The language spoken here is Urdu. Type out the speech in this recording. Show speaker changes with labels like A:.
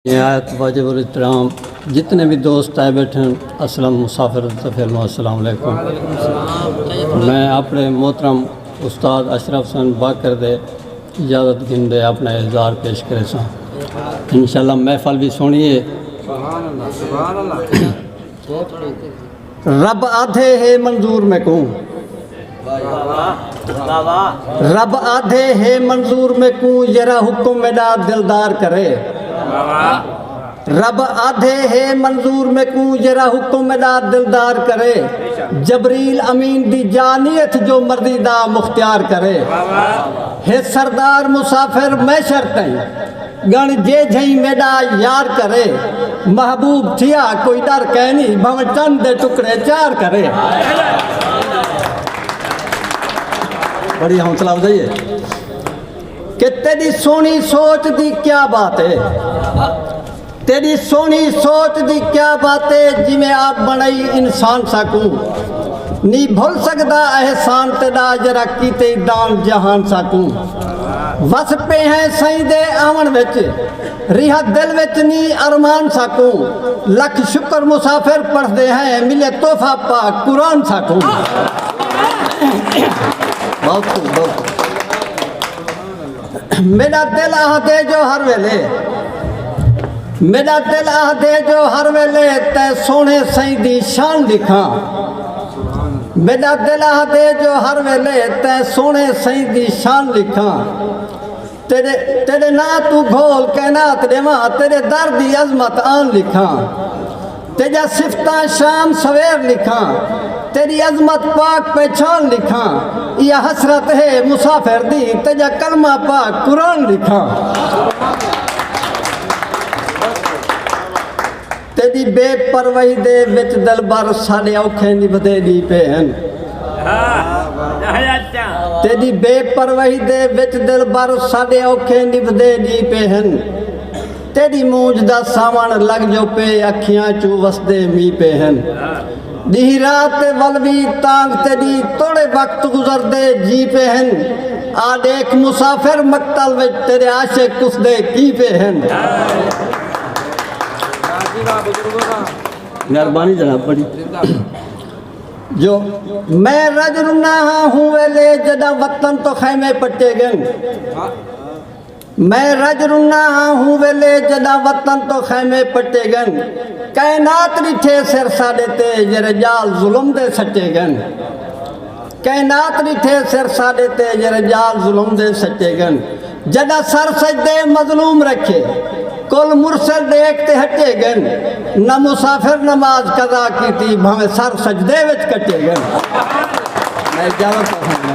A: نہایت واجب الاحترام جتنے بھی دوست آئے بیٹھے ہیں، اسلم مسافر فلم السلام علیکم۔ میں اپنے محترم استاد اشرف حسین باکر دے اجازت گندے اپنا اظہار پیش کرے سا انشاءاللہ محفل بھی سنیے۔ رب آدھے ہے منظور میں کوں، رب آدھے ہے منظور میں کوں، ذرا حکم میرا دلدار کرے۔ رب آدھے ہے منظور میں کوں، ذرا حکم میرا دلدار کرے۔ جبریل امین دی جانیت جو مرضی دا مختار کرے۔ ہے سردار مسافر میں شرطیں گن جے جھیں میرا یار کرے۔ محبوب تھیا کوئی ڈر کہنی بھو چند دے ٹکڑے چار کرے۔ بڑی حوصلہ افزائی ہے کہ تیری سونی سوچ دی کیا بات ہے، تیری سونی سوچ دی کیا بات ہے، جی میں آپ بنائی انسان ساکوں نہیں بھول سکتا احسان تیرا جرا کیتے دان جہان ساکوں۔ وس پہ ہیں سائیں دے آمن وچ ریحہ دل وچ نہیں ارمان ساکوں۔ لکھ شکر مسافر پڑھ دے ہیں ملے تحفہ پاک قرآن ساکوں۔ بہت خوب بہت خوب۔ میرا دل آہ دے جو ہر ویلے، میرا دل آہ دے جو ہر ویلے تے سونے سائیں دی شان لکھاں۔ میرا دل آہ دے جو ہر ویلے تے سونے سائیں دی شان لکھاں۔ تیرے نا تو گھول کائنات دیواں، تیرے در دی عظمت آن لکھاں۔ تیجا صفتاں شام سویر لکھاں، تیری عظمت پاک پہچان لکھاں۔ یہ حسرت ہے مسافر دی تیجا کلمہ پاک قرآن لکھاں۔ تیری بے پرواہی دے وچ دل بر ساڑے اوکھے نبھدے دی پہ ہیں۔ تیری بے پرواہی دے وچ دل بر ساڑے اوکھے نبھدے دی پہ ہیں۔ تیری مونج دا سامان لگ جو پہ اکھیاں چو وسدے می پہ ہیں۔ دیہی رات ولوی تانگ تیری توڑے وقت گزر دے جی پہ ہیں۔ آج ایک مسافر مقتل وچ تیرے عاشق کس دے کی پہ ہیں۔ مہربانی جناب بڑی جو میں رج رنا ہوں ویلے جدا وطن تو خیمے پٹے گن۔ میں رج رنا ہوں ویلے جدا وطن تو خیمے پٹے گن۔ کائنات ریٹھے سر ساڑے تے جرجال ظلم دے سٹے گن۔ کائنات ریٹھے سر ساڑے تے جرجال ظلم دے سٹے گن۔ جدا سر سجدے مظلوم رکھے کل مرسل دیکھتے ہٹے گن۔ نہ مسافر نماز قضا کی تھی بھویں سر سجدے وچ کٹے گن۔ میں اجازت